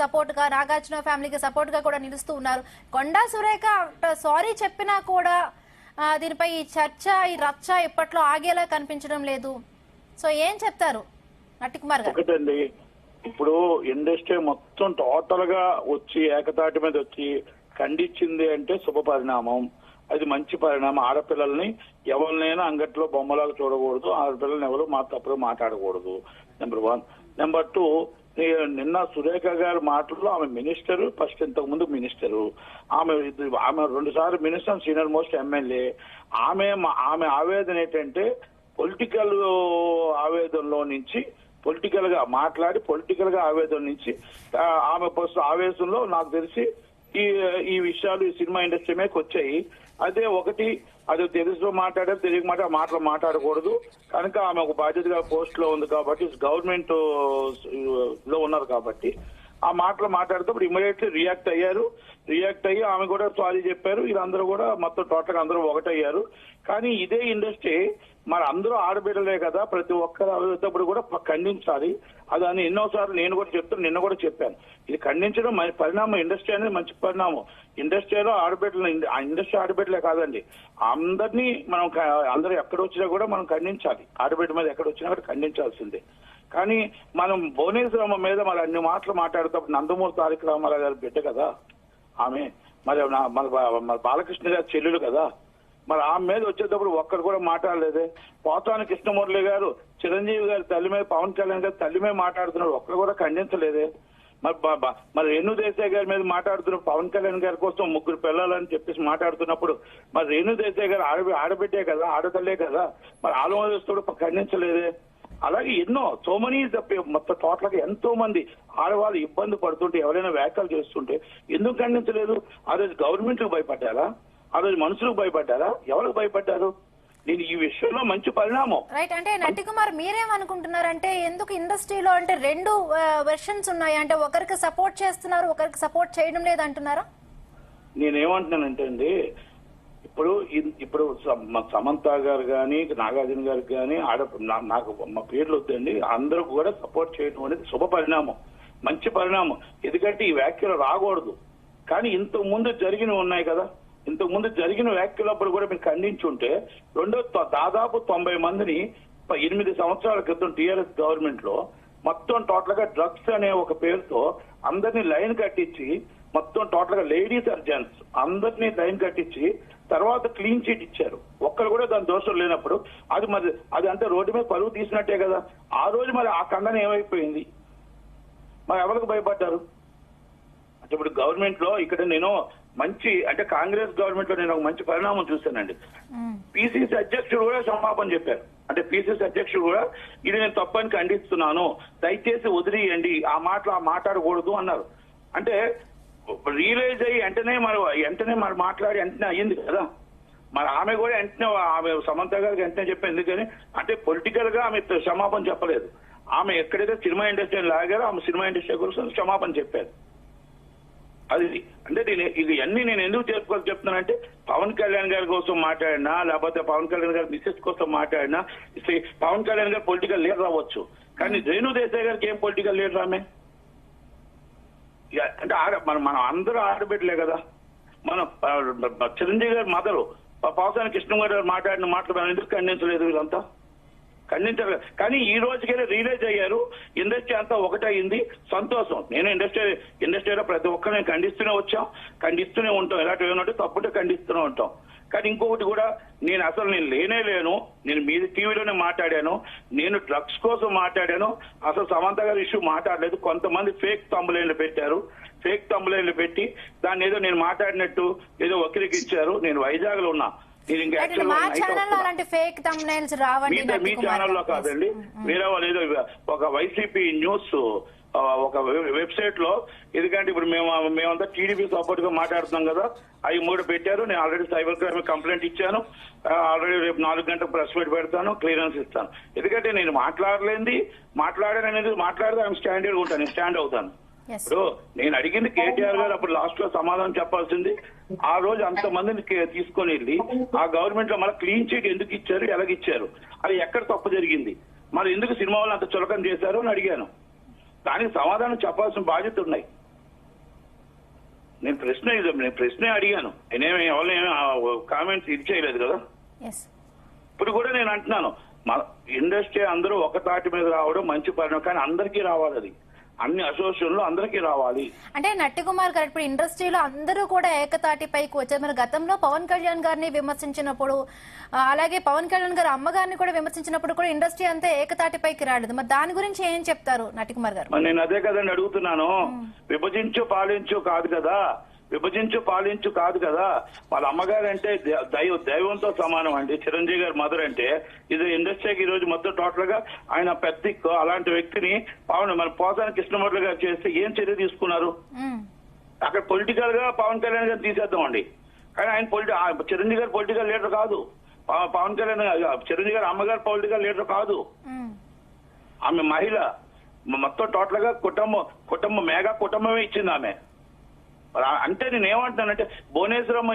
Support గా, నాగార్జున ఫ్యామిలీకి support గా కూడా నిలుస్తూ ఉన్నారు. కొండా సురేఖ సారీ చెప్పినా కూడా దీనిపై ఈ చర్చ, ఈ రచ్చ ఇప్పట్లో ఆగేలా కనిపించడం లేదు. సో ఏం చెప్తారు నట్టి కుమార్ గారు? ఒకటండి, ఇప్పుడు ఇండస్ట్రీ మొత్తం టోటల్ గా వచ్చి ఏకతాటి మీద వచ్చి ఖండించింది అంటే శుభ పరిణామం. అది మంచి పరిణామం. ఆడపిల్లల్ని ఎవరినైనా అంగట్లో బొమ్మలాగా చూడకూడదు, ఆడపిల్లల్ని ఎవరు తప్పుడు మాట్లాడకూడదు. నెంబర్ 1. నెంబర్ 2, నిన్న సురేఖ గారి మాటల్లో ఆమె మినిస్టర్, ఫస్ట్ ఇంతకు ముందు మినిస్టరు, ఆమె 2 సార్లు మినిస్టర్, సీనియర్ మోస్ట్ ఎమ్మెల్యే. ఆమె ఆవేదన ఏంటంటే పొలిటికల్ ఆవేదనలో నుంచి పొలిటికల్ గా మాట్లాడి పొలిటికల్ గా ఆవేదన నుంచి ఆమె ఆవేశంలో నాకు తెలిసి ఈ విషయాలు ఈ సినిమా ఇండస్ట్రీ మీదకి వచ్చాయి. అదే ఒకటి, అది తెలుసు మాట్లాడారు, తెలియక మాటలు మాట్లాడకూడదు కనుక ఆమె ఒక బాధ్యతగా పోస్ట్ లో ఉంది కాబట్టి, గవర్నమెంట్ లో ఉన్నారు కాబట్టి ఆ మాటలు మాట్లాడుతూ ఇమీడియట్లీ రియాక్ట్ అయ్యి ఆమె కూడా సారీ చెప్పారు. వీళ్ళందరూ కూడా మొత్తం టోటల్ గా అందరూ ఒకటయ్యారు. కానీ ఇదే ఇండస్ట్రీ మరి అందరూ ఆడబిడ్డలే కదా, ప్రతి ఒక్కరు అవేటప్పుడు కూడా ఖండించాలి. అదని ఎన్నోసార్లు నేను కూడా చెప్తాను, నిన్న కూడా చెప్పాను. ఇది ఖండించడం పరిణామం. ఇండస్ట్రీ అనేది మంచి పరిణామం. ఇండస్ట్రీలో ఆడబిడ్డలు, ఇండస్ట్రీ ఆడబిడ్డలే కాదండి, అందరినీ మనం అందరూ ఎక్కడ వచ్చినా కూడా మనం ఖండించాలి. ఆడబిడ్డ మీద ఎక్కడ వచ్చినా కూడా ఖండించాల్సిందే. కానీ మనం భువనేశ్వరమ్మ మీద మరి అన్ని మాటలు మాట్లాడుతూ నందమూరి తారక రామారావు గారి బిడ్డ కదా ఆమె, మరి మన బాలకృష్ణ గారి చెల్లెలు కదా, మరి ఆమె మీద వచ్చేటప్పుడు ఒక్కరు కూడా మాట్లాడలేదే. పోతాని కృష్ణమురళి గారు చిరంజీవి గారి తల్లి మీద, పవన్ కళ్యాణ్ గారి తల్లి మీద మాట్లాడుతున్నారు, ఒక్కరు కూడా ఖండించలేదే. మరి రేణు దేశాయ్ గారి మీద మాట్లాడుతున్న పవన్ కళ్యాణ్ గారి కోసం 3 పిల్లలని చెప్పేసి మాట్లాడుతున్నప్పుడు మరి రేణు దేశాయ్ గారు ఆడబిడ్డే కదా, ఆడతల్లే కదా, మరి ఆలోచిస్తూ ఖండించలేదే. అలాగే ఎన్నో సోమనీ మొత్తం టోటల్ గా ఎంతో మంది ఆడవాళ్ళు ఇబ్బంది పడుతుంటే ఎవరైనా వ్యాఖ్యలు చేస్తుంటే ఎందుకు ఖండించలేదు? ఆ రోజు గవర్నమెంట్ కు భయపడ్డారా? ఆ రోజు మనుషులకు భయపడ్డారా? ఎవరికి భయపడ్డారు? నేను ఈ విషయంలో మంచి పరిణామం. రైట్. అంటే నట్టి కుమార్ మీరేమనుకుంటున్నారంటే ఎందుకు ఇండస్ట్రీలో అంటే 2 వెర్షన్స్ ఉన్నాయి, అంటే ఒకరికి సపోర్ట్ చేస్తున్నారు, ఒకరికి సపోర్ట్ చేయడం లేదు అంటున్నారా? నేనేమంటున్నానంటే అండి, ఇప్పుడు సమంత గారు కానీ, నాగార్జున గారికి కానీ, నాకు మా పేర్లు వద్దండి, అందరూ కూడా సపోర్ట్ చేయడం అనేది శుభ పరిణామం, మంచి పరిణామం. ఎందుకంటే ఈ వ్యాఖ్యలు రాకూడదు. కానీ ఇంతకు ముందు జరిగినవి ఉన్నాయి కదా, ఇంతకు ముందు జరిగిన వ్యాఖ్యలప్పుడు కూడా మీరు ఖండించుంటే దాదాపు 90 మందిని 8 సంవత్సరాల క్రితం టీఆర్ఎస్ గవర్నమెంట్ లో మొత్తం టోటల్ గా డ్రగ్స్ అనే ఒక పేరుతో అందరినీ లైన్ కట్టించి, మొత్తం టోటల్ గా లేడీ సర్జన్స్ అందరినీ లైన్ కట్టించి తర్వాత క్లీన్ చీట్ ఇచ్చారు. ఒక్కరు కూడా దాని దోషం లేనప్పుడు అది అంటే రోడ్డు మీద పరువు తీసినట్టే కదా. ఆ రోజు మరి ఆ ఖండన ఏమైపోయింది? మరి ఎవరికి భయపడ్డారు? అంటే ఇప్పుడు గవర్నమెంట్ లో ఇక్కడ నేను అంటే కాంగ్రెస్ గవర్నమెంట్ లో నేను ఒక మంచి పరిణామం చూశానండి. పిసిసి అధ్యక్షుడు కూడా క్షమాపణ చెప్పారు. అంటే పిసిసి అధ్యక్షుడు కూడా ఇది నేను తప్పని ఖండిస్తున్నాను, దయచేసి వదిలేయండి, ఆ మాట్లాడకూడదు అన్నారు. అంటే రియలైజ్ అయ్యి వెంటనే మాట్లాడి వెంటనే అయ్యింది కదా. మరి ఆమె కూడా ఆమె సమంత గారికి వెంటనే చెప్పారు. ఎందుకని అంటే పొలిటికల్ గా ఆమె క్షమాపణ చెప్పలేదు. ఆమె ఎక్కడైతే సినిమా ఇండస్ట్రీని లాగారో ఆమె సినిమా ఇండస్ట్రీ కోసం క్షమాపణ చెప్పారు. అది అంటే ఇవన్నీ నేను ఎందుకు చెప్తున్నానంటే పవన్ కళ్యాణ్ గారి కోసం మాట్లాడినా, లేకపోతే పవన్ కళ్యాణ్ గారి మిస్సెస్ కోసం మాట్లాడినా, పవన్ కళ్యాణ్ గారు పొలిటికల్ లీడర్ అవ్వచ్చు, కానీ రేణు దేశాయ్ గారికి ఏం పొలిటికల్ లీడర్ ఆమె? అంటే మనం అందరూ ఆడబిడ్డలే కదా. మన చిరంజీవి గారి మదరు పోసాని కృష్ణ గారు మాట్లాడిన మాటలు ఎందుకు ఖండించలేదు? వీళ్ళంతా ఖండించలేదు. కానీ ఈ రోజుకైనా రియలైజ్ అయ్యారు, ఇండస్ట్రీ అంతా ఒకటయింది, సంతోషం. నేను ఇండస్ట్రీలో ప్రతి ఒక్కరిని ఖండిస్తూనే ఉంటాం. ఇలాంటివి ఏమంటే తప్పుంటే ఖండిస్తూనే ఉంటాం. కానీ ఇంకొకటి కూడా, నేను లేను, నేను మీ టీవీలోనే మాట్లాడాను, నేను డ్రగ్స్ కోసం మాట్లాడాను, అసలు సమంత గారి ఇష్యూ మాట్లాడలేదు. కొంతమంది ఫేక్ తంబులైన్లు పెట్టారు, ఫేక్ తంబులైన్లు పెట్టి దాన్ని ఏదో నేను మాట్లాడినట్టు ఏదో వక్రీకరించారు. నేను వైజాగ్ లో ఉన్నా, మీ ఛానల్లో కాదండి, వేరే వాళ్ళు ఏదో ఒక వైసీపీ న్యూస్ ఒక వెబ్సైట్ లో, ఎందుకంటే ఇప్పుడు మేమంతా టీడీపీ సపోర్ట్ గా మాట్లాడుతున్నాం కదా, అవి 3 పెట్టారు. నేను ఆల్రెడీ సైబర్ క్రైమ్ కంప్లైంట్ ఇచ్చాను. ఆల్రెడీ రేపు 4 గంటలకు ప్రెస్ మీట్ పెడతాను, క్లియరెన్స్ ఇస్తాను. ఎందుకంటే నేను మాట్లాడితే ఆమె స్టాండర్డ్ ఉంటాను, నేను స్టాండ్ అవుతాను. ఇప్పుడు నేను అడిగింది కేటీఆర్ గారు అప్పుడు లాస్ట్ లో సమాధానం చెప్పాల్సింది. ఆ రోజు అంతమందిని తీసుకొని వెళ్ళి ఆ గవర్నమెంట్ లో మళ్ళీ క్లీన్ చీట్ ఎందుకు ఇచ్చారు, ఎలాగిచ్చారు, అది ఎక్కడ తప్పు జరిగింది, మరి ఎందుకు సినిమా వాళ్ళు అంత చులకన చేశారు అని అడిగాను. దానికి సమాధానం చెప్పాల్సిన బాధ్యత ఉన్నాయి. నేను ప్రశ్నే అడిగాను. నేనేమి ఎవరిని కామెంట్స్ ఇది చేయలేదు కదా. ఎస్. ఇప్పుడు కూడా నేను అంటున్నాను, మన ఇండస్ట్రీ అందరూ ఒక తాటి మీద రావడం మంచి పరిణామం, కానీ అందరికీ రావాలి. అది అన్ని అసోసియేషన్లు అందరికీ రావాలి. అంటే నట్టి కుమార్ గారు ఇప్పుడు ఇండస్ట్రీలో అందరూ కూడా ఏకతాటిపైకి వచ్చారు. మరి గతంలో పవన్ కళ్యాణ్ గారిని విమర్శించినప్పుడు, అలాగే పవన్ కళ్యాణ్ గారు అమ్మగారిని కూడా విమర్శించినప్పుడు కూడా ఇండస్ట్రీ అంతా ఏకతాటిపైకి రాలేదు. మరి దాని గురించి ఏం చెప్తారు నట్టి కుమార్ గారు? మరి నేను అదే కదండి అడుగుతున్నాను. విభజించు పాలించు కాదు కదా, విభజించు పాలించు కాదు కదా. వాళ్ళ అమ్మగారు అంటే దైవంతో సమానం అండి. చిరంజీవి గారి మదర్ అంటే ఇది ఇండస్ట్రీకి ఈ రోజు మొత్తం టోటల్ గా ఆయన పెద్ద అలాంటి వ్యక్తిని మన పోసాని కృష్ణమూర్తి గారు చేస్తే ఏం చర్య తీసుకున్నారు? అక్కడ పొలిటికల్ గా పవన్ కళ్యాణ్ గారు తీసేద్దామండి, కానీ ఆయన చిరంజీవి గారు పొలిటికల్ లీడర్ కాదు. పవన్ కళ్యాణ్ చిరంజీవి గారు అమ్మగారు పొలిటికల్ లీడర్ కాదు. ఆమె మహిళ. మొత్తం టోటల్ గా కుటుంబం మెగా కుటుంబమే ఇచ్చింది ఆమె. అంటే నేను ఏమంటున్నానంటే భువనేశ్వరం